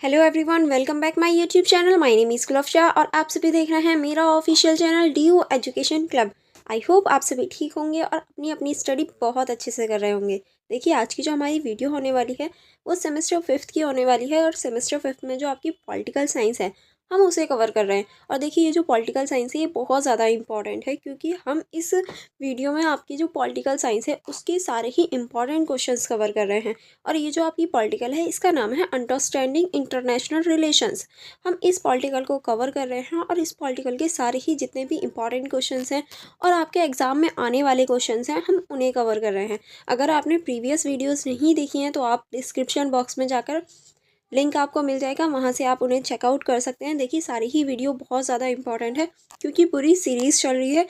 Hello everyone, welcome back my YouTube channel. My name is Kulfsha और आप सभी देख रहे हैं मेरा official channel DU education club. I hope आप सभी ठीक होंगे और अपनी अपनी स्टडी बहुत अच्छे से कर रहे होंगे। देखिए, आज की जो हमारी वीडियो होने वाली है वो सेमेस्टर फिफ्थ की होने वाली है और सेमेस्टर फिफ्थ में जो आपकी पॉलिटिकल साइंस है हम उसे कवर कर रहे हैं। और देखिए, ये जो पॉलिटिकल साइंस है ये बहुत ज़्यादा इंपॉर्टेंट है क्योंकि हम इस वीडियो में आपकी जो पॉलिटिकल साइंस है उसके सारे ही इंपॉर्टेंट क्वेश्चंस कवर कर रहे हैं। और ये जो आपकी पॉलिटिकल है इसका नाम है अंडरस्टैंडिंग इंटरनेशनल रिलेशंस। हम इस पॉलिटिकल को कवर कर रहे हैं और इस पॉलिटिकल के सारे ही जितने भी इंपॉर्टेंट क्वेश्चंस हैं और आपके एग्जाम में आने वाले क्वेश्चंस हैं हम उन्हें कवर कर रहे हैं। अगर आपने प्रीवियस वीडियोस नहीं देखी हैं तो आप डिस्क्रिप्शन बॉक्स में जाकर लिंक आपको मिल जाएगा, वहाँ से आप उन्हें चेकआउट कर सकते हैं। देखिए, सारी ही वीडियो बहुत ज़्यादा इंपॉर्टेंट है क्योंकि पूरी सीरीज़ चल रही है।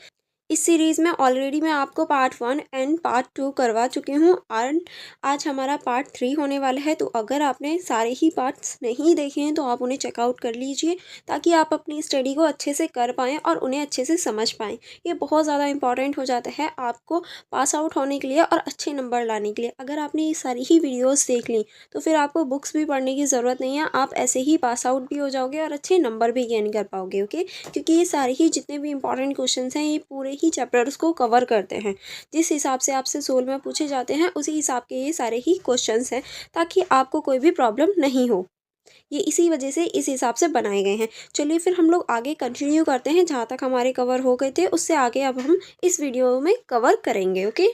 इस सीरीज़ में ऑलरेडी मैं आपको पार्ट 1 एंड पार्ट 2 करवा चुकी हूँ और आज हमारा पार्ट 3 होने वाला है। तो अगर आपने सारे ही पार्ट्स नहीं देखे हैं तो आप उन्हें चेकआउट कर लीजिए ताकि आप अपनी स्टडी को अच्छे से कर पाएँ और उन्हें अच्छे से समझ पाएँ। ये बहुत ज़्यादा इंपॉर्टेंट हो जाता है आपको पास आउट होने के लिए और अच्छे नंबर लाने के लिए। अगर आपने ये सारी ही वीडियोज़ देख ली तो फिर आपको बुक्स भी पढ़ने की ज़रूरत नहीं है, आप ऐसे ही पास आउट भी हो जाओगे और अच्छे नंबर भी गेन कर पाओगे। ओके, क्योंकि ये सारे ही जितने भी इंपॉर्टेंट क्वेश्चंस हैं ये पूरे ही चैप्टर्स को कवर करते हैं। जिस हिसाब से आपसे सोल में पूछे जाते हैं उसी हिसाब के ये सारे ही क्वेश्चंस हैं ताकि आपको कोई भी प्रॉब्लम नहीं हो। ये इसी वजह से इस हिसाब से बनाए गए हैं। चलिए फिर हम लोग आगे कंटिन्यू करते हैं, जहाँ तक हमारे कवर हो गए थे उससे आगे अब हम इस वीडियो में कवर करेंगे। ओके,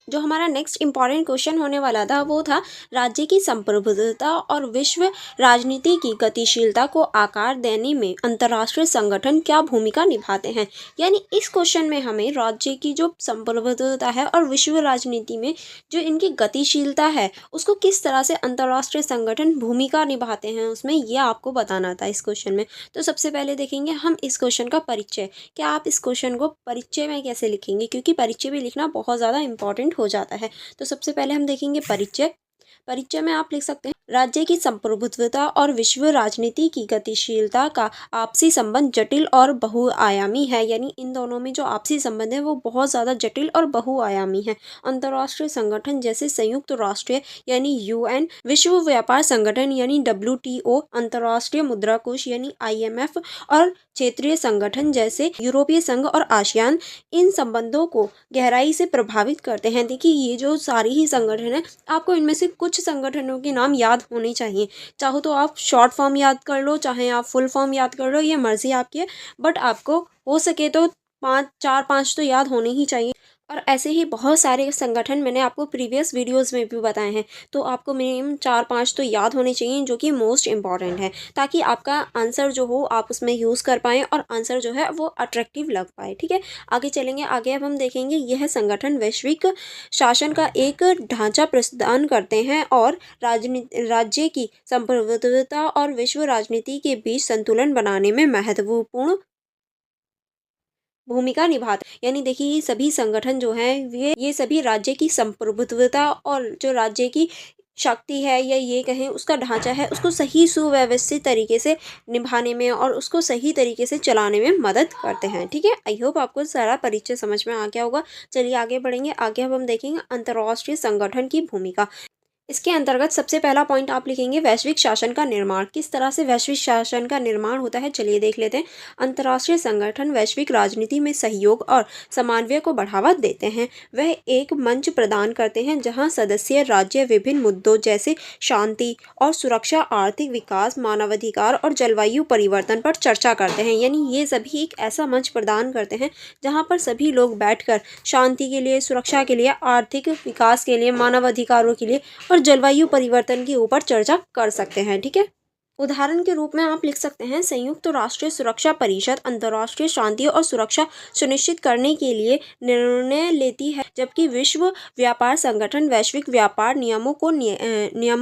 जो हमारा नेक्स्ट इम्पॉर्टेंट क्वेश्चन होने वाला था वो था राज्य की संप्रभुता और विश्व राजनीति की गतिशीलता को आकार देने में अंतर्राष्ट्रीय संगठन क्या भूमिका निभाते हैं। यानी इस क्वेश्चन में हमें राज्य की जो संप्रभुता है और विश्व राजनीति में जो इनकी गतिशीलता है उसको किस तरह से अंतर्राष्ट्रीय संगठन भूमिका निभाते हैं उसमें ये आपको बताना था इस क्वेश्चन में। तो सबसे पहले देखेंगे हम इस क्वेश्चन का परिचय। क्या आप इस क्वेश्चन को परिचय में कैसे लिखेंगे, क्योंकि परिचय भी लिखना बहुत ज़्यादा इंपॉर्टेंट हो जाता है। तो सबसे पहले हम देखेंगे परिचय। परिचय में आप लिख सकते हैं राज्य की संप्रभुत्वता और विश्व राजनीति की गतिशीलता का आपसी संबंध जटिल और बहुआयामी है। यानी इन दोनों में जो आपसी संबंध है वो बहुत ज़्यादा जटिल और बहुआयामी है। अंतर्राष्ट्रीय संगठन जैसे संयुक्त राष्ट्र यानी UN, विश्व व्यापार संगठन यानी WTO, अंतर्राष्ट्रीय मुद्रा कोष यानी IMF और क्षेत्रीय संगठन जैसे यूरोपीय संघ और आसियान इन संबंधों को गहराई से प्रभावित करते हैं। देखिए, ये जो सारी ही संगठन है आपको इनमें से कुछ संगठनों के नाम याद होने चाहिए। चाहो तो आप शॉर्ट फॉर्म याद कर लो, चाहे आप फुल फॉर्म याद कर लो, ये मर्जी आपकी है, बट आपको हो सके तो 5 तो याद होने ही चाहिए। और ऐसे ही बहुत सारे संगठन मैंने आपको प्रीवियस वीडियोस में भी बताए हैं, तो आपको मिनिमम 4-5 तो याद होने चाहिए जो कि मोस्ट इम्पॉर्टेंट है, ताकि आपका आंसर जो हो आप उसमें यूज़ कर पाएँ और आंसर जो है वो अट्रैक्टिव लग पाए। ठीक है, आगे चलेंगे। आगे अब हम देखेंगे यह संगठन वैश्विक शासन का एक ढांचा प्रदान करते हैं और राज्य की संप्रभुत्वता और विश्व राजनीति के बीच संतुलन बनाने में महत्वपूर्ण भूमिका निभाते हैं। यानी देखिए, ये सभी संगठन जो हैं ये सभी राज्य की संप्रभुत्वता और जो राज्य की शक्ति है या ये कहें उसका ढांचा है उसको सही सुव्यवस्थित तरीके से निभाने में और उसको सही तरीके से चलाने में मदद करते हैं। ठीक है, आई होप आपको सारा परिचय समझ में आ गया होगा। चलिए आगे बढ़ेंगे। आगे अब हम देखेंगे अंतर्राष्ट्रीय संगठन की भूमिका। इसके अंतर्गत सबसे पहला पॉइंट आप लिखेंगे वैश्विक शासन का निर्माण। किस तरह से वैश्विक शासन का निर्माण होता है चलिए देख लेते हैं। अंतर्राष्ट्रीय संगठन वैश्विक राजनीति में सहयोग और समन्वय को बढ़ावा देते हैं। वह एक मंच प्रदान करते हैं जहां सदस्य राज्य विभिन्न मुद्दों जैसे शांति और सुरक्षा, आर्थिक विकास, मानवाधिकार और जलवायु परिवर्तन पर चर्चा करते हैं। यानी ये सभी एक ऐसा मंच प्रदान करते हैं जहाँ पर सभी लोग बैठकर शांति के लिए, सुरक्षा के लिए, आर्थिक विकास के लिए, मानवाधिकारों के लिए और जलवायु परिवर्तन के ऊपर चर्चा कर सकते हैं। ठीक है, उदाहरण के रूप में आप लिख सकते हैं संयुक्त राष्ट्र सुरक्षा परिषद अंतर्राष्ट्रीय शांति और सुरक्षा सुनिश्चित करने के लिए निर्णय लेती है, जबकि विश्व व्यापार संगठन वैश्विक व्यापार नियमों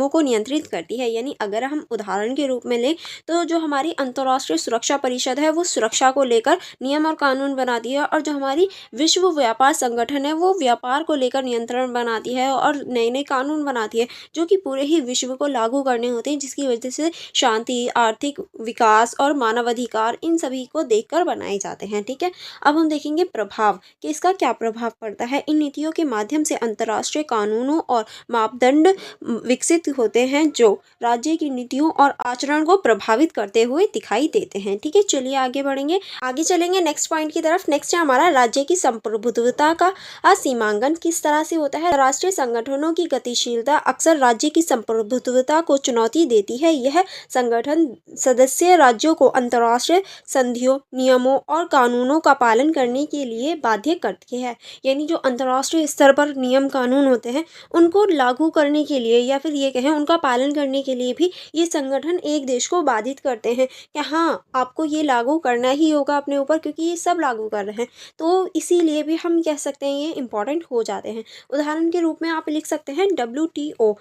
को नियंत्रित करती है। यानी अगर हम उदाहरण के रूप में लें तो जो हमारी अंतर्राष्ट्रीय सुरक्षा परिषद है वो सुरक्षा को लेकर नियम और कानून बनाती है और जो हमारी विश्व व्यापार संगठन है वो व्यापार को लेकर नियंत्रण बनाती है और नए नए कानून बनाती है जो कि पूरे ही विश्व को लागू करने होते हैं, जिसकी वजह से शांति, आर्थिक विकास और मानवाधिकार इन सभी को देखकर बनाए जाते हैं। ठीक है, अब हम देखेंगे प्रभाव कि इसका क्या प्रभाव पड़ता है। इन नीतियों के माध्यम से अंतर्राष्ट्रीय कानूनों और मापदंड विकसित होते हैं जो राज्य की नीतियों और आचरण को प्रभावित करते हुए दिखाई देते हैं। ठीक है, चलिए आगे बढ़ेंगे, आगे चलेंगे नेक्स्ट पॉइंट की तरफ। नेक्स्ट है हमारा राज्य की संप्रभुत्वता का सीमांकन किस तरह से होता है। राष्ट्रीय संगठनों की गतिशीलता अक्सर राज्य की संप्रभुत्वता को चुनौती देती है। यह संगठन सदस्य राज्यों को अंतर्राष्ट्रीय संधियों, नियमों और कानूनों का पालन करने के लिए बाध्य करती है। यानी जो अंतर्राष्ट्रीय स्तर पर नियम कानून होते हैं उनको लागू करने के लिए या फिर ये कहें उनका पालन करने के लिए भी ये संगठन एक देश को बाधित करते हैं कि हाँ, आपको ये लागू करना ही होगा अपने ऊपर, क्योंकि ये सब लागू कर रहे हैं। तो इसीलिए भी हम कह सकते हैं ये इम्पॉर्टेंट हो जाते हैं। उदाहरण के रूप में आप लिख सकते हैं WTO।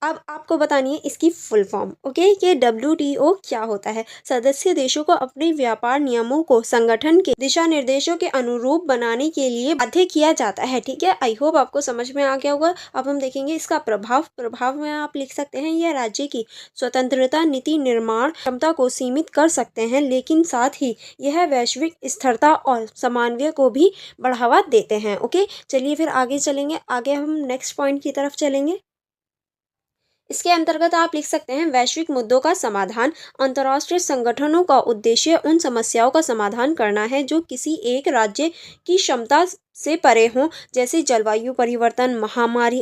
अब आपको बतानी है इसकी फुल फॉर्म, ओके, कि WTO क्या होता है। सदस्य देशों को अपने व्यापार नियमों को संगठन के दिशा निर्देशों के अनुरूप बनाने के लिए बाध्य किया जाता है। ठीक है, आई होप आपको समझ में आ गया होगा। अब हम देखेंगे इसका प्रभाव में आप लिख सकते हैं यह राज्य की स्वतंत्रता, नीति निर्माण क्षमता को सीमित कर सकते हैं, लेकिन साथ ही यह वैश्विक स्थिरता और समन्वय को भी बढ़ावा देते हैं। ओके, चलिए फिर आगे चलेंगे, आगे हम नेक्स्ट पॉइंट की तरफ चलेंगे। इसके अंतर्गत आप लिख सकते हैं वैश्विक मुद्दों का समाधान। अंतर्राष्ट्रीय संगठनों का उद्देश्य उन समस्याओं का समाधान करना है जो किसी एक राज्य की क्षमता से परे हों, जैसे जलवायु परिवर्तन, महामारी,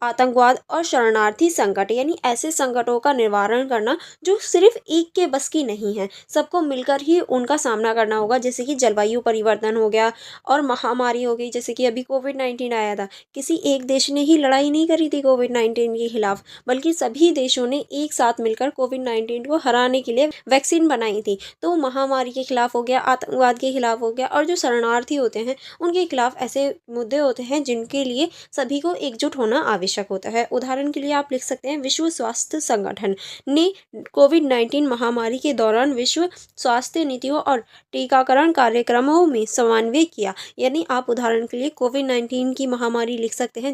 आतंकवाद और शरणार्थी संकट। यानी ऐसे संकटों का निवारण करना जो सिर्फ एक के बस की नहीं है, सबको मिलकर ही उनका सामना करना होगा। जैसे कि जलवायु परिवर्तन हो गया और महामारी हो गई, जैसे कि अभी कोविड-19 आया था। किसी एक देश ने ही लड़ाई नहीं करी थी कोविड-19 के खिलाफ, बल्कि सभी देशों ने एक साथ मिलकर कोविड-19 को हराने के लिए वैक्सीन बनाई थी। तो महामारी के खिलाफ हो गया, आतंकवाद के खिलाफ हो गया, और जो शरणार्थी होते हैं उनके खिलाफ ऐसे मुद्दे होते हैं जिनके लिए सभी को एकजुट होना आवश्यक होता है। उदाहरण के लिए आप लिख सकते हैं विश्व स्वास्थ्य संगठन ने कोविड-19 महामारी के दौरान विश्व स्वास्थ्य नीतियों और टीकाकरण कार्यक्रमों में समन्वय किया। यानी आप उदाहरण के लिए कोविड-19 की महामारी लिख सकते हैं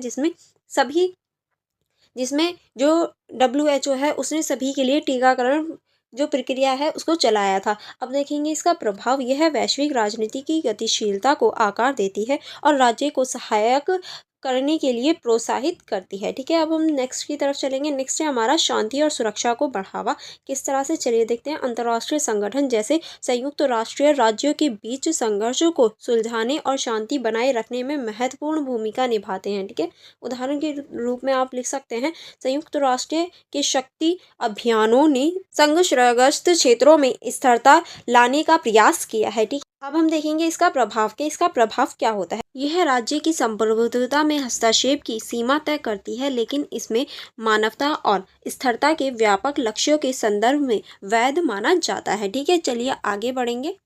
जिसमें जो WHO है उसने सभी के लिए टीकाकरण जो प्रक्रिया है उसको चलाया था। अब देखेंगे इसका प्रभाव। यह वैश्विक राजनीति की गतिशीलता को आकार देती है और राज्य को सहायक करने के लिए प्रोत्साहित करती है। ठीक है, अब हम नेक्स्ट की तरफ चलेंगे। नेक्स्ट है हमारा शांति और सुरक्षा को बढ़ावा किस तरह से, चलिए देखते हैं। अंतर्राष्ट्रीय संगठन जैसे संयुक्त राष्ट्र राज्यों के बीच संघर्षों को सुलझाने और शांति बनाए रखने में महत्वपूर्ण भूमिका निभाते हैं। ठीक है, उदाहरण के रूप में आप लिख सकते हैं संयुक्त राष्ट्र के शक्ति अभियानों ने संघर्षग्रस्त क्षेत्रों में स्थिरता लाने का प्रयास किया है। ठीक, अब हम देखेंगे इसका प्रभाव कि इसका प्रभाव क्या होता है। यह राज्य की संप्रभुत्वता में हस्तक्षेप की सीमा तय करती है, लेकिन इसमें मानवता और स्थिरता के व्यापक लक्ष्यों के संदर्भ में वैध माना जाता है। ठीक है, चलिए आगे बढ़ेंगे,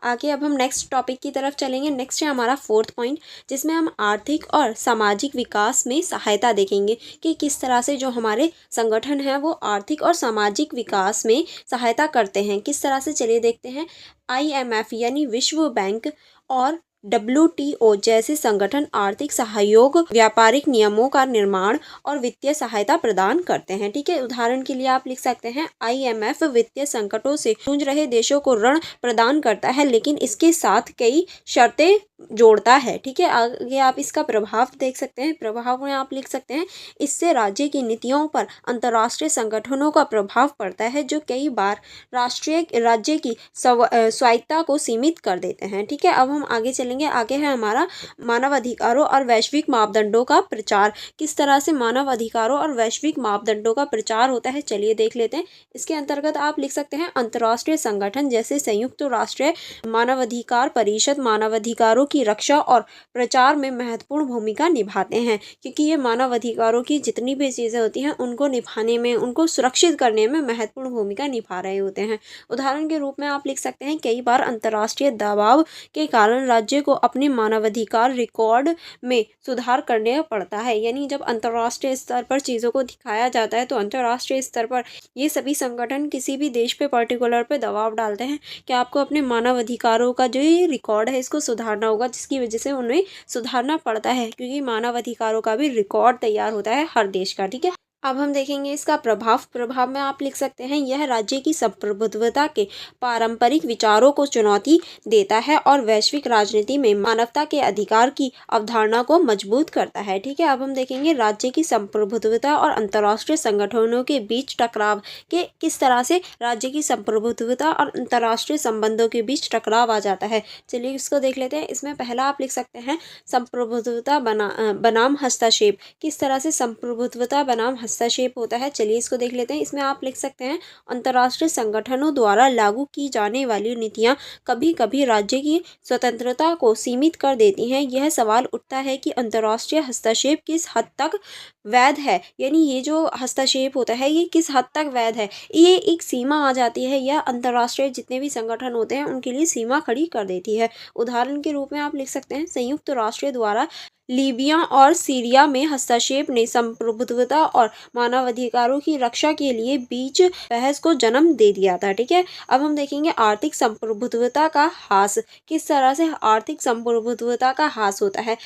आगे अब हम नेक्स्ट टॉपिक की तरफ चलेंगे। नेक्स्ट है हमारा फोर्थ पॉइंट, जिसमें हम आर्थिक और सामाजिक विकास में सहायता देखेंगे कि किस तरह से जो हमारे संगठन है वो आर्थिक और सामाजिक विकास में सहायता करते हैं। किस तरह से, चलिए देखते हैं। IMF यानी विश्व बैंक और WTO जैसे संगठन आर्थिक सहयोग, व्यापारिक नियमों का निर्माण और वित्तीय सहायता प्रदान करते हैं। ठीक है, उदाहरण के लिए आप लिख सकते हैं IMF वित्तीय संकटों से जूझ रहे देशों को ऋण प्रदान करता है, लेकिन इसके साथ कई शर्तें जोड़ता है। ठीक है, आगे आप इसका प्रभाव देख सकते हैं। प्रभाव में आप लिख सकते हैं इससे राज्य की नीतियों पर अंतर्राष्ट्रीय संगठनों का प्रभाव पड़ता है, जो कई बार राज्य की स्वायत्तता को सीमित कर देते हैं। ठीक है, अब हम आगे चलेंगे। आगे है हमारा मानव अधिकारों और वैश्विक मापदंडों का प्रचार। किस तरह से मानव अधिकारों और वैश्विक मापदंडों का प्रचार होता है, चलिए देख लेते हैं। इसके अंतर्गत आप लिख सकते हैं अंतर्राष्ट्रीय संगठन जैसे संयुक्त राष्ट्र मानवाधिकार परिषद मानवाधिकारों की रक्षा और प्रचार में महत्वपूर्ण भूमिका निभाते हैं, क्योंकि ये मानव अधिकारों की जितनी भी चीज़ें होती हैं उनको निभाने में, उनको सुरक्षित करने में महत्वपूर्ण भूमिका निभा रहे होते हैं। उदाहरण के रूप में आप लिख सकते हैं कई बार अंतर्राष्ट्रीय दबाव के कारण राज्य को अपने मानवाधिकार रिकॉर्ड में सुधार करने पड़ता है। यानी जब अंतर्राष्ट्रीय स्तर पर चीज़ों को दिखाया जाता है तो अंतर्राष्ट्रीय स्तर पर ये सभी संगठन किसी भी देश पे पर्टिकुलर पे दबाव डालते हैं कि आपको अपने मानव अधिकारों का जो ये रिकॉर्ड है इसको सुधारना होगा, जिसकी वजह से उन्हें सुधारना पड़ता है, क्योंकि मानव अधिकारों का भी रिकॉर्ड तैयार होता है हर देश का। ठीक है, अब हम देखेंगे इसका प्रभाव में आप लिख सकते हैं यह राज्य की संप्रभुत्वता के पारंपरिक विचारों को चुनौती देता है और वैश्विक राजनीति में मानवता के अधिकार की अवधारणा को मजबूत करता है। ठीक है, अब हम देखेंगे राज्य की संप्रभुत्वता और अंतर्राष्ट्रीय संगठनों के बीच टकराव के किस तरह से राज्य की संप्रभुत्वता और अंतर्राष्ट्रीय संबंधों के बीच टकराव आ जाता है। चलिए इसको देख लेते हैं। इसमें पहला आप लिख सकते हैं संप्रभुत्वता बनाम हस्तक्षेप। किस तरह से संप्रभुत्वता बनाम हस्तक्षेप होता है, चलिए इसको देख लेते हैं। इसमें आप लिख सकते हैं अंतर्राष्ट्रीय संगठनों द्वारा लागू की जाने वाली नीतियां कभी कभी राज्य की स्वतंत्रता को सीमित कर देती हैं। यह सवाल उठता है कि अंतर्राष्ट्रीय हस्तक्षेप किस हद तक वैध है, यानी ये जो हस्तक्षेप होता है ये किस हद तक वैध है। ये एक सीमा आ जाती है या अंतर्राष्ट्रीय जितने भी संगठन होते हैं उनके लिए सीमा खड़ी कर देती है। उदाहरण के रूप में आप लिख सकते हैं संयुक्त राष्ट्र द्वारा लीबिया और सीरिया में हस्तक्षेप ने संप्रभुत्वता और मानवाधिकारों की रक्षा के लिए बीच बहस को जन्म दे दिया था। ठीक है, अब हम देखेंगे आर्थिक संप्रभुत्वता का ह्रास। किस तरह से आर्थिक संप्रभुत्वता का ह्रास होता है।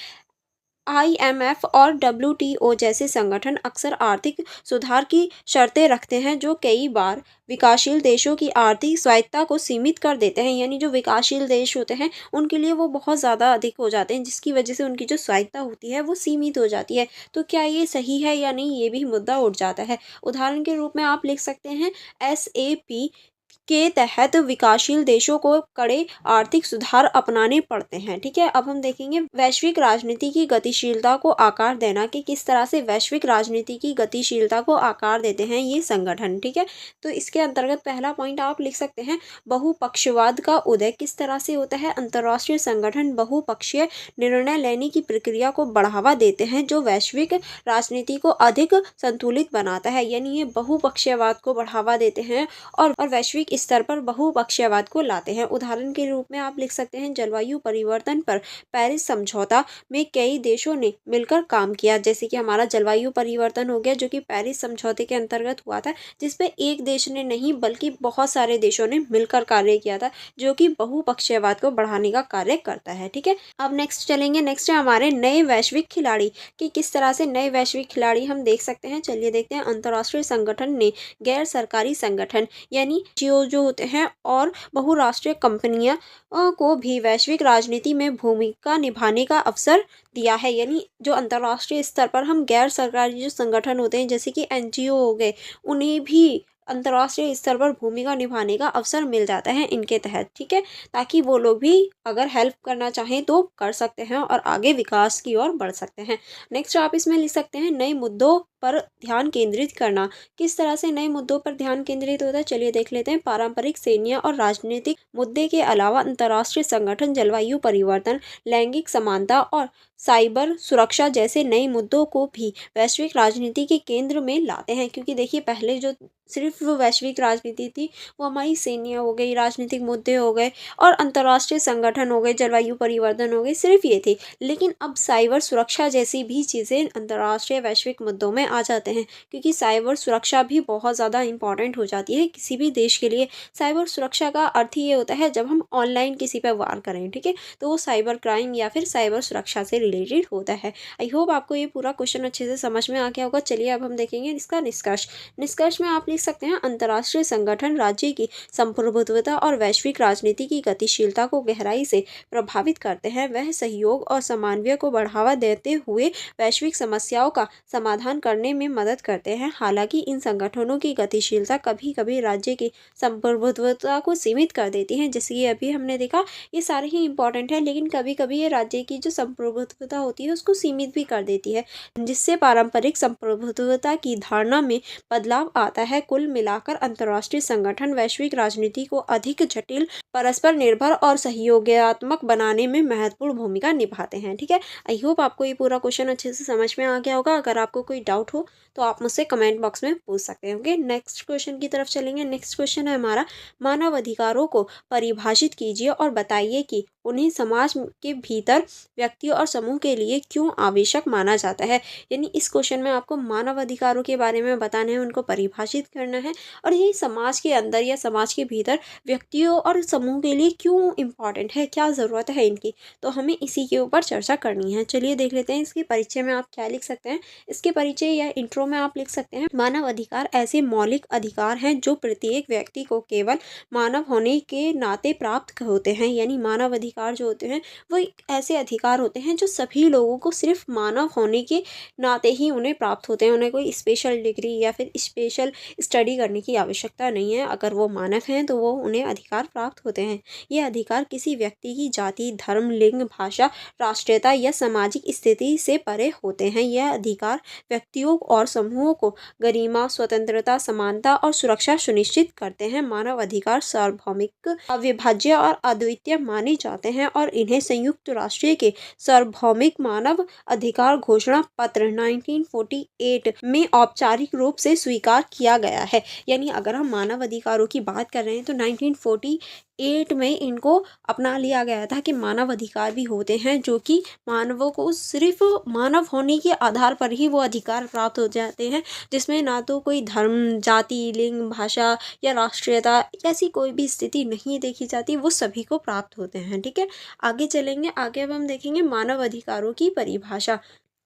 IMF और WTO जैसे संगठन अक्सर आर्थिक सुधार की शर्तें रखते हैं जो कई बार विकासशील देशों की आर्थिक स्वायत्ता को सीमित कर देते हैं। यानी जो विकासशील देश होते हैं उनके लिए वो बहुत ज़्यादा अधिक हो जाते हैं, जिसकी वजह से उनकी जो स्वायत्ता होती है वो सीमित हो जाती है। तो क्या ये सही है या नहीं, ये भी मुद्दा उठ जाता है। उदाहरण के रूप में आप लिख सकते हैं SAP के तहत विकासशील देशों को कड़े आर्थिक सुधार अपनाने पड़ते हैं। ठीक है, अब हम देखेंगे वैश्विक राजनीति की गतिशीलता को आकार देना कि किस तरह से वैश्विक राजनीति की गतिशीलता को आकार देते हैं ये संगठन। ठीक है, तो इसके अंतर्गत पहला पॉइंट आप लिख सकते हैं बहुपक्षवाद का उदय। किस तरह से होता है, अंतर्राष्ट्रीय संगठन बहुपक्षीय निर्णय लेने की प्रक्रिया को बढ़ावा देते हैं जो वैश्विक राजनीति को अधिक संतुलित बनाता है। यानी ये बहुपक्षीयवाद को बढ़ावा देते हैं और वैश्विक स्तर पर बहुपक्षीयवाद को लाते हैं। उदाहरण के रूप में आप लिख सकते हैं जलवायु परिवर्तन पर पेरिस समझौता में कई देशों ने मिलकर काम किया। जैसे कि हमारा जलवायु परिवर्तन हो गया जो कि पेरिस समझौते के अंतर्गत हुआ था, जिसपे एक देश ने नहीं बल्कि बहुत सारे देशों ने मिलकर कार्य किया था, जो कि बहुपक्षीयवाद को बढ़ाने का कार्य करता है। ठीक है, अब नेक्स्ट चलेंगे। नेक्स्ट है हमारे नए वैश्विक खिलाड़ी कि किस तरह से नए वैश्विक खिलाड़ी हम देख सकते हैं। चलिए देखते हैं। अंतर्राष्ट्रीय संगठन ने गैर सरकारी संगठन यानी जो होते हैं और बहुराष्ट्रीय कंपनियां को भी वैश्विक राजनीति में भूमिका निभाने का अवसर दिया है। यानी जो अंतर्राष्ट्रीय स्तर पर हम गैर सरकारी जो संगठन होते हैं जैसे कि NGO हो गए, उन्हें भी अंतर्राष्ट्रीय स्तर पर भूमिका निभाने का अवसर मिल जाता है इनके तहत। ठीक है, ताकि वो लोग भी अगर हेल्प करना चाहें तो कर सकते हैं और आगे विकास की ओर बढ़ सकते हैं। नेक्स्ट आप इसमें लिख सकते हैं नए मुद्दों पर ध्यान केंद्रित करना। किस तरह से नए मुद्दों पर ध्यान केंद्रित होता है, चलिए देख लेते हैं। पारंपरिक सैन्य और राजनीतिक मुद्दे के अलावा अंतर्राष्ट्रीय संगठन जलवायु परिवर्तन, लैंगिक समानता और साइबर सुरक्षा जैसे नए मुद्दों को भी वैश्विक राजनीति के केंद्र में लाते हैं। क्योंकि देखिए पहले जो सिर्फ वो वैश्विक राजनीति थी वो हमारी सैन्य हो गई, राजनीतिक मुद्दे हो गए और अंतर्राष्ट्रीय संगठन हो गए, जलवायु परिवर्तन हो गए, सिर्फ ये थे। लेकिन अब साइबर सुरक्षा जैसी भी चीज़ें अंतर्राष्ट्रीय वैश्विक मुद्दों में आ जाते हैं, क्योंकि साइबर सुरक्षा भी बहुत ज़्यादा इंपॉर्टेंट हो जाती है किसी भी देश के लिए। साइबर सुरक्षा का अर्थ ही ये होता है जब हम ऑनलाइन किसी पर वार करें, ठीक है, तो वो साइबर क्राइम या फिर साइबर सुरक्षा से रिलेटेड होता है। आई होप आपको ये पूरा क्वेश्चन अच्छे से समझ में आ गया होगा। चलिए अब हम देखेंगे इसका निष्कर्ष में आप लिख सकते हैं अंतर्राष्ट्रीय संगठन राज्य की संप्रभुत्वता और वैश्विक राजनीति की गतिशीलता को गहराई से प्रभावित करते हैं। वह सहयोग और समन्वय को बढ़ावा देते हुए वैश्विक समस्याओं का समाधान करने में मदद करते हैं। हालांकि इन संगठनों की गतिशीलता कभी कभी राज्य की संप्रभुत्वता को सीमित कर देती है। जैसे कि अभी हमने देखा ये सारे ही इंपॉर्टेंट है, लेकिन कभी कभी ये राज्य की जो संप्रभुत्वता होती है उसको सीमित भी कर देती है, जिससे पारंपरिक संप्रभुत्वता की धारणा में बदलाव आता है। कुल मिलाकर अंतर्राष्ट्रीय संगठन वैश्विक राजनीति को अधिक जटिल, परस्पर निर्भर और सहयोगात्मक बनाने में महत्वपूर्ण भूमिका निभाते हैं। ठीक है, आई होप आपको ये पूरा क्वेश्चन अच्छे से समझ में आ गया होगा। अगर आपको कोई डाउट हो तो आप मुझसे कमेंट बॉक्स में पूछ सकते हैं। ओके, नेक्स्ट क्वेश्चन की तरफ चलेंगे। नेक्स्ट क्वेश्चन है हमारा मानव अधिकारों को परिभाषित कीजिए और बताइए कि उन्हें समाज के भीतर व्यक्ति और समूह के लिए क्यों आवश्यक माना जाता है। यानी इस क्वेश्चन में आपको मानव अधिकारों के बारे में बताना है, उनको परिभाषित करना है और ये समाज के अंदर या समाज के भीतर व्यक्तियों और समूह के लिए क्यों इम्पॉर्टेंट है, क्या ज़रूरत है इनकी। तो हमें इसी के ऊपर चर्चा करनी है। चलिए देख लेते हैं इसके परिचय में आप क्या लिख सकते हैं। इसके परिचय या इंट्रो में आप लिख सकते हैं, मानव अधिकार ऐसे मौलिक अधिकार हैं जो प्रत्येक व्यक्ति को केवल मानव होने के नाते प्राप्त होते हैं। यानी मानव अधिकार जो होते हैं वो एक ऐसे अधिकार होते हैं जो सभी लोगों को सिर्फ मानव होने के नाते ही उन्हें प्राप्त होते हैं। उन्हें कोई स्पेशल डिग्री या फिर स्पेशल स्टडी करने की आवश्यकता नहीं है। अगर वो मानव हैं तो वो उन्हें अधिकार प्राप्त होते हैं। ये अधिकार किसी व्यक्ति की जाति, धर्म, लिंग, भाषा, राष्ट्रीयता या सामाजिक स्थिति से परे होते हैं। यह अधिकार व्यक्तियों और समूहों को गरिमा, स्वतंत्रता, समानता और सुरक्षा सुनिश्चित करते हैं। मानव अधिकार सार्वभौमिक, अविभाज्य और अद्वितीय माने जाते हैं और इन्हें संयुक्त राष्ट्र के सार्वभौमिक मानव अधिकार घोषणा पत्र 1948 में औपचारिक रूप से स्वीकार किया गया है। यानी अगर हम मानव अधिकारों की बात कर रहे हैं तो 1948 में इनको अपना लिया गया था कि मानव अधिकार भी होते हैं जो कि मानवों को सिर्फ मानव होने के आधार पर ही वो अधिकार प्राप्त हो जाते हैं, जिसमें ना तो कोई धर्म, जाति, लिंग, भाषा या राष्ट्रीयता ऐसी कोई भी स्थिति नहीं देखी जाती, वो सभी को प्राप्त होते हैं। ठीक है, आगे चलेंगे। आगे अब हम देखेंगे मानव अधिकारों की परिभाषा।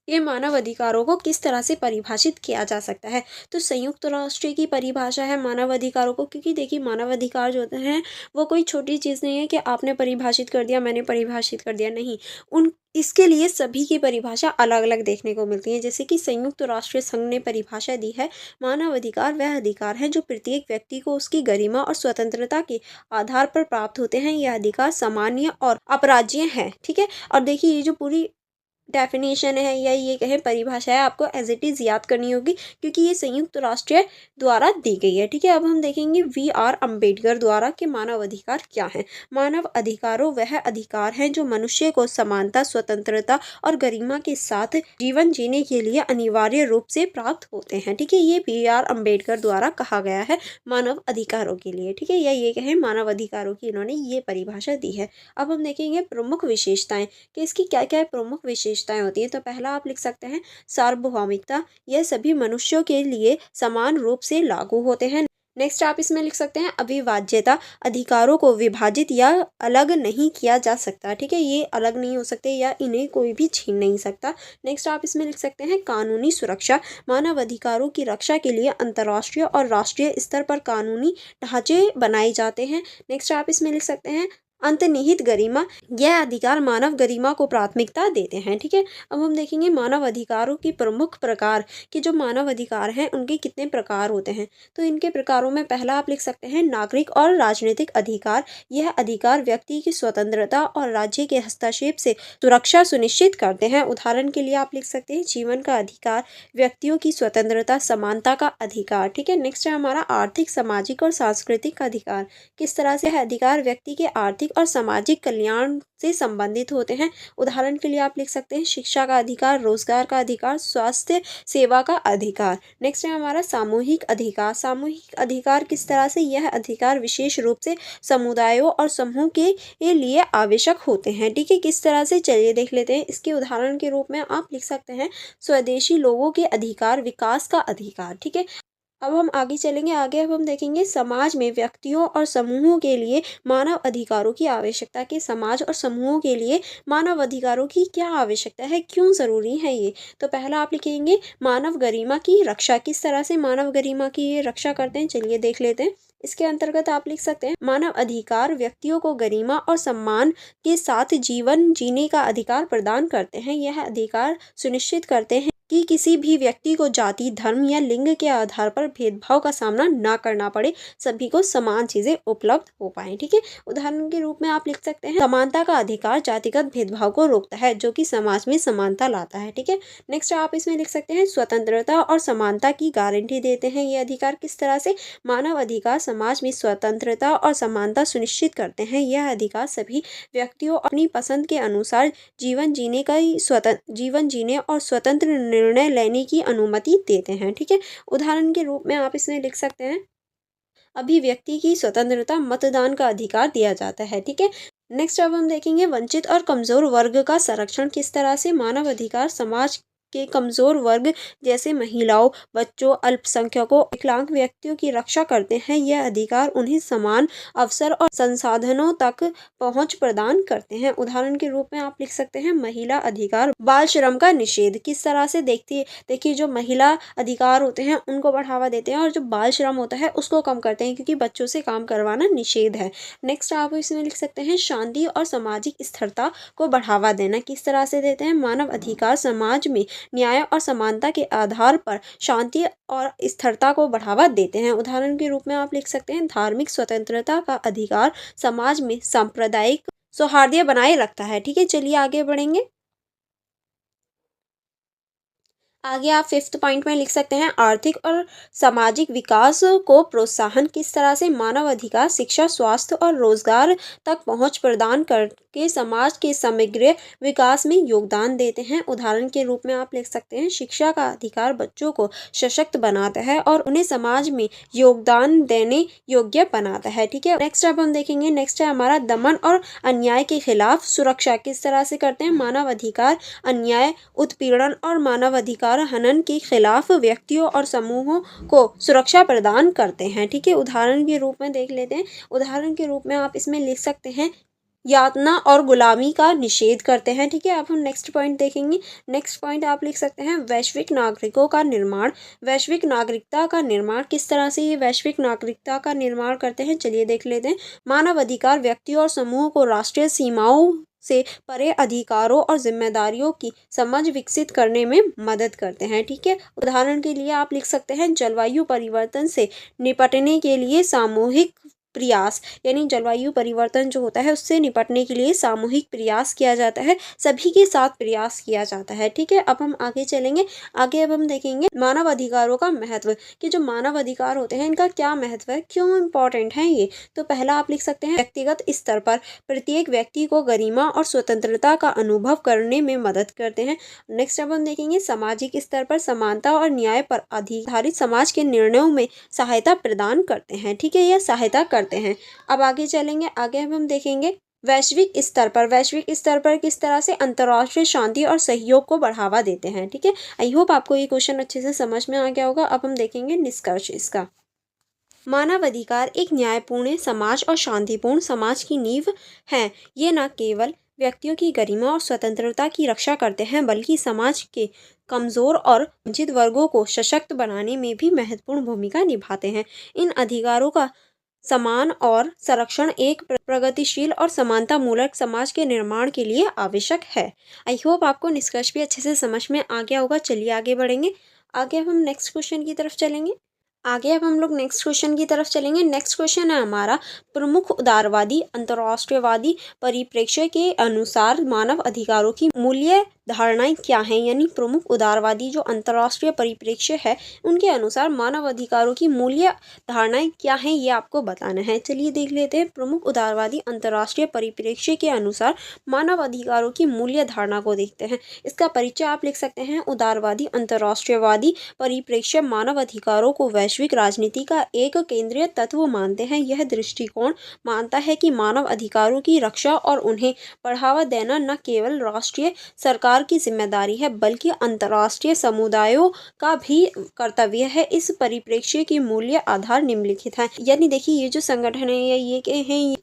ये मानव अधिकारों को किस तरह से परिभाषित किया जा सकता है। तो संयुक्त राष्ट्र की परिभाषा है मानव अधिकारों को, क्योंकि देखिए मानव अधिकार जो होते हैं वो कोई छोटी चीज़ नहीं है कि आपने परिभाषित कर दिया, मैंने परिभाषित कर दिया, नहीं। उन इसके लिए सभी की परिभाषा अलग अलग देखने को मिलती है। जैसे कि संयुक्त राष्ट्र संघ ने परिभाषा दी है, मानव अधिकार वह अधिकार है जो प्रत्येक व्यक्ति को उसकी गरिमा और स्वतंत्रता के आधार पर प्राप्त होते हैं। यह अधिकार सामान्य और अपराज्य हैं। ठीक है, और देखिए ये जो पूरी डेफिनेशन है या ये कहें परिभाषा है, आपको एज इट इज़ याद करनी होगी क्योंकि ये संयुक्त राष्ट्र द्वारा दी गई है। ठीक है, अब हम देखेंगे वी.आर. अम्बेडकर द्वारा के मानव अधिकार क्या हैं। मानव अधिकारों वह अधिकार हैं जो मनुष्य को समानता, स्वतंत्रता और गरिमा के साथ जीवन जीने के लिए अनिवार्य रूप से प्राप्त होते हैं। ठीक है, ये वी.आर. अम्बेडकर द्वारा कहा गया है मानव अधिकारों के लिए। ठीक है, या ये कहें मानव अधिकारों की इन्होंने ये परिभाषा दी है। अब हम देखेंगे प्रमुख विशेषताएं कि इसकी क्या क्या प्रमुख विशेषताएं होती है। तो पहला आप लिख सकते हैं सार्वभौमिकता, यह सभी मनुष्यों के लिए समान रूप से लागू होते हैं। नेक्स्ट आप इसमें लिख सकते हैं अविभाज्यता, अधिकारों को विभाजित या अलग नहीं किया जा सकता। ठीक है, ये अलग नहीं हो सकते या इन्हें कोई भी छीन नहीं सकता। नेक्स्ट आप इसमें लिख सकते हैं कानूनी सुरक्षा, मानव अधिकारों की रक्षा के लिए अंतर्राष्ट्रीय और राष्ट्रीय स्तर पर कानूनी ढांचे बनाए जाते हैं। नेक्स्ट आप इसमें लिख सकते हैं अंतर्निहित गरिमा, यह अधिकार मानव गरिमा को प्राथमिकता देते हैं। ठीक है, अब हम देखेंगे मानव अधिकारों की प्रमुख प्रकार कि जो मानव अधिकार हैं उनके कितने प्रकार होते हैं। तो इनके प्रकारों में पहला आप लिख सकते हैं नागरिक और राजनीतिक अधिकार, यह अधिकार व्यक्ति की स्वतंत्रता और राज्य के हस्तक्षेप से सुरक्षा सुनिश्चित करते हैं। उदाहरण के लिए आप लिख सकते हैं जीवन का अधिकार, व्यक्तियों की स्वतंत्रता, समानता का अधिकार। ठीक है, नेक्स्ट है हमारा आर्थिक, सामाजिक और सांस्कृतिक अधिकार, किस तरह से यह अधिकार व्यक्ति के आर्थिक और सामाजिक कल्याण से संबंधित होते हैं। उदाहरण के लिए आप लिख सकते हैं शिक्षा का अधिकार, रोजगार का अधिकार, स्वास्थ्य सेवा का अधिकार। नेक्स्ट है हमारा सामूहिक अधिकार। सामूहिक अधिकार किस तरह से यह अधिकार विशेष रूप से समुदायों और समूह के लिए आवश्यक होते हैं। ठीक है, किस तरह से चलिए देख लेते हैं। इसके उदाहरण के रूप में आप लिख सकते हैं स्वदेशी लोगों के अधिकार, विकास का अधिकार। ठीक है, अब हम आगे चलेंगे। आगे अब हम देखेंगे समाज में व्यक्तियों और समूहों के लिए मानव अधिकारों की आवश्यकता, कि समाज और समूहों के लिए मानव अधिकारों की क्या आवश्यकता है, क्यों ज़रूरी है ये। तो पहला आप लिखेंगे मानव गरिमा की रक्षा, किस तरह से मानव गरिमा की ये रक्षा करते हैं, चलिए देख लेते हैं। इसके अंतर्गत आप लिख सकते हैं मानव अधिकार व्यक्तियों को गरिमा और सम्मान के साथ जीवन जीने का अधिकार प्रदान करते हैं। यह अधिकार सुनिश्चित करते हैं कि किसी भी व्यक्ति को जाति, धर्म या लिंग के आधार पर भेदभाव का सामना ना करना पड़े, सभी को समान चीजें उपलब्ध हो पाए। ठीक है, उदाहरण के रूप में आप लिख सकते हैं समानता का अधिकार जातिगत भेदभाव को रोकता है, जो कि समाज में समानता लाता है। ठीक है, नेक्स्ट आप इसमें लिख सकते हैं स्वतंत्रता और समानता की गारंटी देते हैं। ये अधिकार किस तरह से, मानव अधिकार समाज में स्वतंत्रता और समानता सुनिश्चित करते हैं। यह अधिकार सभी व्यक्तियों अपनी पसंद के अनुसार जीवन जीने और स्वतंत्र निर्णय लेने की अनुमति देते हैं। ठीक है, उदाहरण के रूप में आप इसमें लिख सकते हैं अभिव्यक्ति की स्वतंत्रता, मतदान का अधिकार दिया जाता है। ठीक है, नेक्स्ट अब हम देखेंगे वंचित और कमजोर वर्ग का संरक्षण किस तरह से मानव अधिकार समाज के कमजोर वर्ग जैसे महिलाओं, बच्चों, अल्पसंख्यकों, विकलांग व्यक्तियों की रक्षा करते हैं। यह अधिकार उन्हें समान अवसर और संसाधनों तक पहुंच प्रदान करते हैं। उदाहरण के रूप में आप लिख सकते हैं महिला अधिकार, बाल श्रम का निषेध। किस तरह से देखिए जो महिला अधिकार होते हैं उनको बढ़ावा देते हैं और जो बाल श्रम होता है उसको कम करते हैं, क्योंकि बच्चों से काम करवाना निषेध है। नेक्स्ट आप इसमें लिख सकते हैं शांति और सामाजिक स्थिरता को बढ़ावा देना। किस तरह से देते हैं? मानव अधिकार समाज में न्याय और समानता के आधार पर शांति और स्थिरता को बढ़ावा देते हैं। उदाहरण के रूप में आप लिख सकते हैं धार्मिक स्वतंत्रता का अधिकार समाज में सांप्रदायिक सौहार्द बनाए रखता है। ठीक है, चलिए आगे बढ़ेंगे। आगे आप फिफ्थ पॉइंट में लिख सकते हैं आर्थिक और सामाजिक विकास को प्रोत्साहन। किस तरह से? मानव अधिकार शिक्षा, स्वास्थ्य और रोजगार तक पहुंच प्रदान करके समाज के समग्र विकास में योगदान देते हैं। उदाहरण के रूप में आप लिख सकते हैं शिक्षा का अधिकार बच्चों को सशक्त बनाता है और उन्हें समाज में योगदान देने योग्य बनाता है। ठीक है, नेक्स्ट अब हम देखेंगे, नेक्स्ट है हमारा दमन और अन्याय के खिलाफ सुरक्षा। किस तरह से करते हैं? मानव अधिकार अन्याय, उत्पीड़न और मानव अधिकार हनन के खिलाफ व्यक्तियों और समूहों को सुरक्षा प्रदान करते हैं। ठीक है, उदाहरण के रूप में देख लेते हैं। उदाहरण के रूप में आप इसमें लिख सकते हैं यातना और गुलामी का निषेध करते हैं। ठीक है, अब हम नेक्स्ट पॉइंट देखेंगे। नेक्स्ट पॉइंट आप लिख सकते हैं वैश्विक नागरिकों का निर्माण। वैश्विक नागरिकता का निर्माण किस तरह से ये वैश्विक नागरिकता का निर्माण करते हैं, चलिए देख लेते हैं। मानव अधिकार व्यक्तियों और समूहों को राष्ट्रीय सीमाओं से परे अधिकारों और जिम्मेदारियों की समझ विकसित करने में मदद करते हैं। ठीक है, उदाहरण के लिए आप लिख सकते हैं जलवायु परिवर्तन से निपटने के लिए सामूहिक प्रयास, यानी जलवायु परिवर्तन जो होता है उससे निपटने के लिए सामूहिक प्रयास किया जाता है, सभी के साथ प्रयास किया जाता है। ठीक है, अब हम आगे चलेंगे। आगे अब हम देखेंगे मानव अधिकारों का महत्व, कि जो मानव अधिकार होते हैं इनका क्या महत्व है, क्यों इम्पोर्टेंट है ये। तो पहला आप लिख सकते हैं व्यक्तिगत स्तर पर प्रत्येक व्यक्ति को गरिमा और स्वतंत्रता का अनुभव करने में मदद करते हैं। नेक्स्ट अब हम देखेंगे सामाजिक स्तर पर समानता और न्याय पर आधारित समाज के निर्णयों में सहायता प्रदान करते हैं। ठीक है, यह सहायता करते हैं। अब आगे चलेंगे। आगे हम देखेंगे वैश्विक स्तर पर किस तरह से अंतर्राष्ट्रीय शांति और सहयोग को बढ़ावा देते हैं। ठीक है, आई होप आपको ये क्वेश्चन अच्छे से समझ में आ गया होगा। अब हम देखेंगे निष्कर्ष इसका। मानव अधिकार एक न्यायपूर्ण समाज और शांतिपूर्ण समाज की नींव है। ये न केवल व्यक्तियों की गरिमा और स्वतंत्रता की रक्षा करते हैं, बल्कि समाज के कमजोर और वंचित वर्गों को सशक्त बनाने में भी महत्वपूर्ण भूमिका निभाते हैं। इन अधिकारों का समान और संरक्षण एक प्रगतिशील और समानता मूलक समाज के निर्माण के लिए आवश्यक है। आई होप आपको निष्कर्ष भी अच्छे से समझ में आ गया होगा। चलिए आगे बढ़ेंगे। आगे अब हम नेक्स्ट क्वेश्चन की तरफ चलेंगे। नेक्स्ट क्वेश्चन है हमारा प्रमुख उदारवादी अंतर्राष्ट्रीयवादी परिप्रेक्ष्य के अनुसार मानव अधिकारों की मूल्य धारणाएं क्या हैं। यानी प्रमुख उदारवादी जो अंतर्राष्ट्रीय परिप्रेक्ष्य है उनके अनुसार मानव अधिकारों की मूल्य धारणाएं क्या हैं, ये आपको बताना है। चलिए देख लेते हैं। प्रमुख उदारवादी अंतर्राष्ट्रीय परिप्रेक्ष्य के अनुसार मानव अधिकारों की मूल्य धारणा को देखते हैं। इसका परिचय आप लिख सकते हैं उदारवादी अंतर्राष्ट्रीयवादी परिप्रेक्ष्य मानव अधिकारों को वैश्विक राजनीति का एक केंद्रीय तत्व मानते हैं। यह दृष्टिकोण मानता है कि मानव अधिकारों की रक्षा और उन्हें बढ़ावा देना न केवल राष्ट्रीय सरकार की जिम्मेदारी है, बल्कि अंतर्राष्ट्रीय समुदायों का भी कर्तव्य है। इस परिप्रेक्ष्य की मूल्य आधार निम्नलिखित है। यानी देखिए ये जो संगठन है या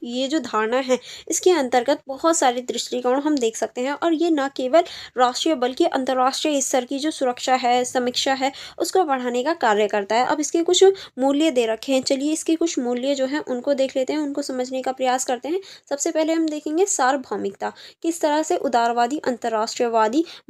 ये जो धारणा है इसके अंतर्गत बहुत सारे दृष्टिकोण हम देख सकते हैं, और ये न केवल राष्ट्रीय बल्कि अंतर्राष्ट्रीय स्तर की जो सुरक्षा है, समीक्षा है, उसको बढ़ाने का कार्य करता है। अब इसके कुछ मूल्य दे रखे हैं, चलिए इसके कुछ मूल्य जो हैं उनको देख लेते हैं, उनको समझने का प्रयास करते हैं। सबसे पहले हम देखेंगे सार्वभौमिकता। किस तरह से उदारवादी अंतर्राष्ट्रीयवादी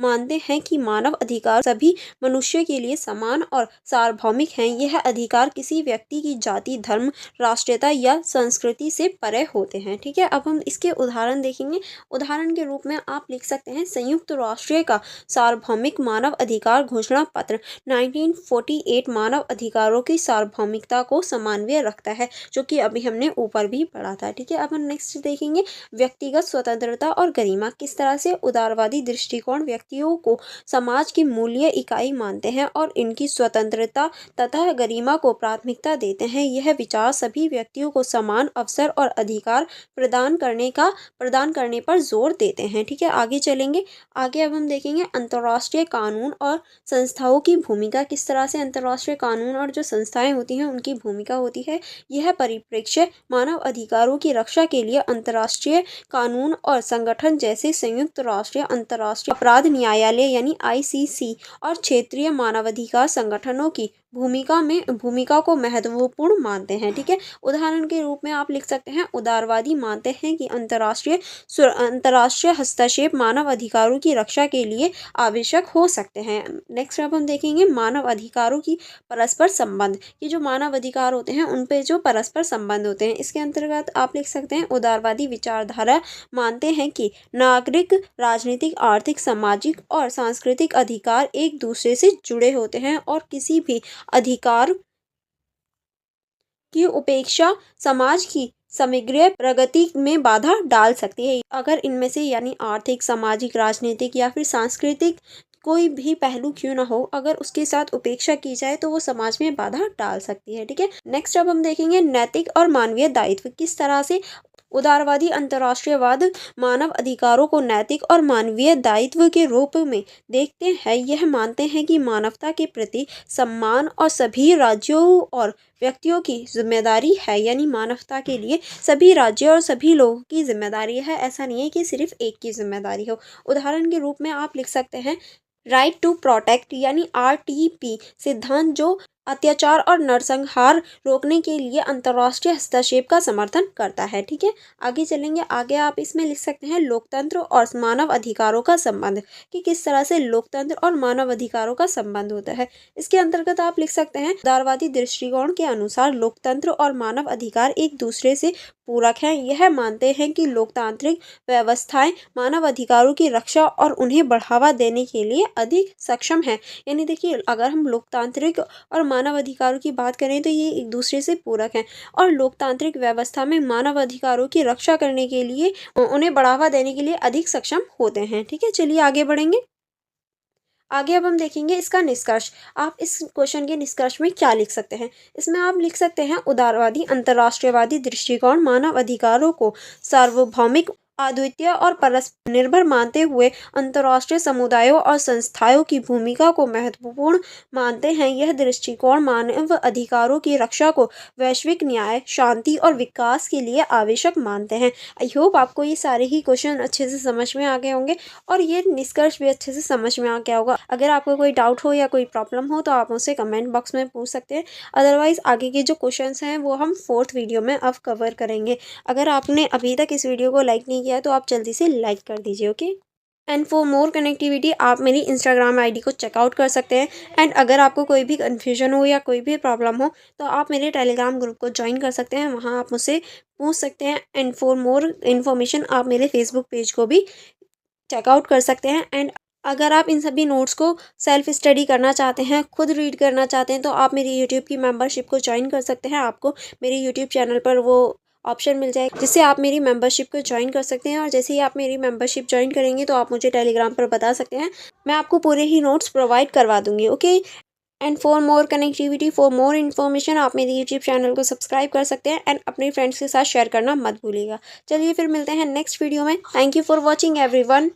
मानते हैं कि मानव अधिकार सभी मनुष्य के लिए समान और सार्वभौमिक हैं। यह अधिकार किसी व्यक्ति की जाति, धर्म, राष्ट्रीयता या संस्कृति से परे होते हैं। ठीक है, अब हम इसके उदाहरण देखेंगे। उदाहरण के रूप में आप लिख सकते हैं संयुक्त राष्ट्र का सार्वभौमिक मानव अधिकार घोषणा पत्र 1948 मानव अधिकारों की सार्वभौमिकता को समन्वय रखता है, जो कि अभी हमने ऊपर भी पढ़ा था। ठीक है, अब हम नेक्स्ट देखेंगे व्यक्तिगत स्वतंत्रता और गरिमा। किस तरह से उदारवादी दृष्टिकोण दृष्टिकोण व्यक्तियों को समाज की मूल्य इकाई मानते हैं और इनकी स्वतंत्रता तथा गरिमा को प्राथमिकता देते हैं। यह विचार सभी व्यक्तियों को समान अवसर और अधिकार प्रदान करने पर जोर देते हैं। ठीक है, आगे चलेंगे। आगे अब हम देखेंगे अंतर्राष्ट्रीय कानून और संस्थाओं की भूमिका। किस तरह से अंतर्राष्ट्रीय कानून और जो संस्थाएं होती हैं उनकी भूमिका होती है। यह परिप्रेक्ष्य मानव अधिकारों की रक्षा के लिए अंतर्राष्ट्रीय कानून और संगठन जैसे संयुक्त राष्ट्र, अंतर्राष्ट्रीय अपराध न्यायालय यानी ICC और क्षेत्रीय मानवाधिकार संगठनों की भूमिका को महत्वपूर्ण मानते हैं। ठीक है, उदाहरण के रूप में आप लिख सकते हैं, उदारवादी मानते हैं कि अंतर्राष्ट्रीय हस्तक्षेप मानव अधिकारों की रक्षा के लिए आवश्यक हो सकते हैं। नेक्स्ट अब हम देखेंगे मानव अधिकारों की परस्पर संबंध। ये जो मानव अधिकार होते हैं उन पे जो परस्पर संबंध होते हैं, इसके अंतर्गत आप लिख सकते हैं, उदारवादी विचारधारा मानते हैं कि नागरिक, राजनीतिक, आर्थिक, सामाजिक और सांस्कृतिक अधिकार एक दूसरे से जुड़े होते हैं और किसी भी अधिकार की उपेक्षा समाज की समग्र प्रगति में बाधा डाल सकती है। अगर इनमें से यानी आर्थिक, सामाजिक, राजनीतिक या फिर सांस्कृतिक कोई भी पहलू क्यों ना हो, अगर उसके साथ उपेक्षा की जाए तो वो समाज में बाधा डाल सकती है। ठीक है, नेक्स्ट अब हम देखेंगे नैतिक और मानवीय दायित्व। किस तरह से उदारवादी अंतर्राष्ट्रीयवाद मानव अधिकारों को नैतिक और मानवीय दायित्व के रूप में देखते हैं। यह मानते हैं कि मानवता के प्रति सम्मान और सभी राज्यों और व्यक्तियों की जिम्मेदारी है, यानी मानवता के लिए सभी राज्यों और सभी लोगों की जिम्मेदारी है। ऐसा नहीं है कि सिर्फ एक की जिम्मेदारी हो। उदाहरण के रूप में आप लिख सकते हैं राइट टू प्रोटेक्ट यानी RTP सिद्धांत, जो अत्याचार और नरसंहार रोकने के लिए अंतर्राष्ट्रीय हस्तक्षेप का समर्थन करता है। ठीक है, आगे चलेंगे। आगे आप इसमें लिख सकते हैं लोकतंत्र और मानव अधिकारों का संबंध, कि किस तरह से लोकतंत्र और मानव अधिकारों का संबंध होता है। इसके अंतर्गत आप लिख सकते हैं उदारवादी दृष्टिकोण के अनुसार लोकतंत्र और मानव अधिकार एक दूसरे से पूरक हैं। यह मानते हैं कि लोकतांत्रिक व्यवस्थाएं मानव अधिकारों की रक्षा और उन्हें बढ़ावा देने के लिए अधिक सक्षम है। यानी देखिए, अगर हम लोकतांत्रिक और मानव अधिकारों की बात करें तो ये एक दूसरे से पूरक हैं और लोकतांत्रिक व्यवस्था में मानव अधिकारों की रक्षा करने के लिए, उन्हें बढ़ावा देने के लिए अधिक सक्षम होते हैं। ठीक है, चलिए आगे बढ़ेंगे। आगे अब हम देखेंगे इसका निष्कर्ष। आप इस क्वेश्चन के निष्कर्ष में क्या लिख सकते हैं। इसमें आप लिख सकते हैं उदारवादी अंतर्राष्ट्रीयवादी दृष्टिकोण मानव अधिकारों को सार्वभौमिक, अद्वितीय और परस्पर निर्भर मानते हुए अंतर्राष्ट्रीय समुदायों और संस्थाओं की भूमिका को महत्वपूर्ण मानते हैं। यह दृष्टिकोण मानव अधिकारों की रक्षा को वैश्विक न्याय, शांति और विकास के लिए आवश्यक मानते हैं। आई होप आपको ये सारे ही क्वेश्चन अच्छे से समझ में आ गए होंगे और ये निष्कर्ष भी अच्छे से समझ में आ गया होगा। अगर आपको कोई डाउट हो या कोई प्रॉब्लम हो तो आप मुझसे कमेंट बॉक्स में पूछ सकते हैं। अदरवाइज आगे के जो क्वेश्चंस हैं वो हम 4th वीडियो में अब कवर करेंगे। अगर आपने अभी तक इस वीडियो को लाइक नहीं किया है तो आप जल्दी से लाइक कर दीजिए। Okay, and for more connectivity आप मेरी इंस्टाग्राम ID को चेकआउट कर सकते हैं। एंड अगर आपको कोई भी कन्फ्यूजन हो या कोई भी प्रॉब्लम हो तो आप मेरे टेलीग्राम ग्रुप को ज्वाइन कर सकते हैं, वहाँ आप मुझसे पूछ सकते हैं। एंड फॉर मोर इन्फॉर्मेशन आप मेरे फेसबुक पेज को भी चेकआउट कर सकते हैं। एंड अगर आप इन सभी नोट्स को सेल्फ स्टडी करना चाहते हैं, खुद रीड करना चाहते हैं, तो आप मेरी यूट्यूब की मेंबरशिप को ज्वाइन कर सकते हैं। आपको मेरे यूट्यूब चैनल पर वो ऑप्शन मिल जाएगा जिससे आप मेरी मेंबरशिप को ज्वाइन कर सकते हैं। और जैसे ही आप मेरी मेंबरशिप ज्वाइन करेंगे तो आप मुझे टेलीग्राम पर बता सकते हैं, मैं आपको पूरे ही नोट्स प्रोवाइड करवा दूंगी। Okay, and for more connectivity, for more information आप मेरे यूट्यूब चैनल को सब्सक्राइब कर सकते हैं एंड अपने फ्रेंड्स के साथ शेयर करना मत भूलिएगा। चलिए फिर मिलते हैं नेक्स्ट वीडियो में। Thank you for watching everyone.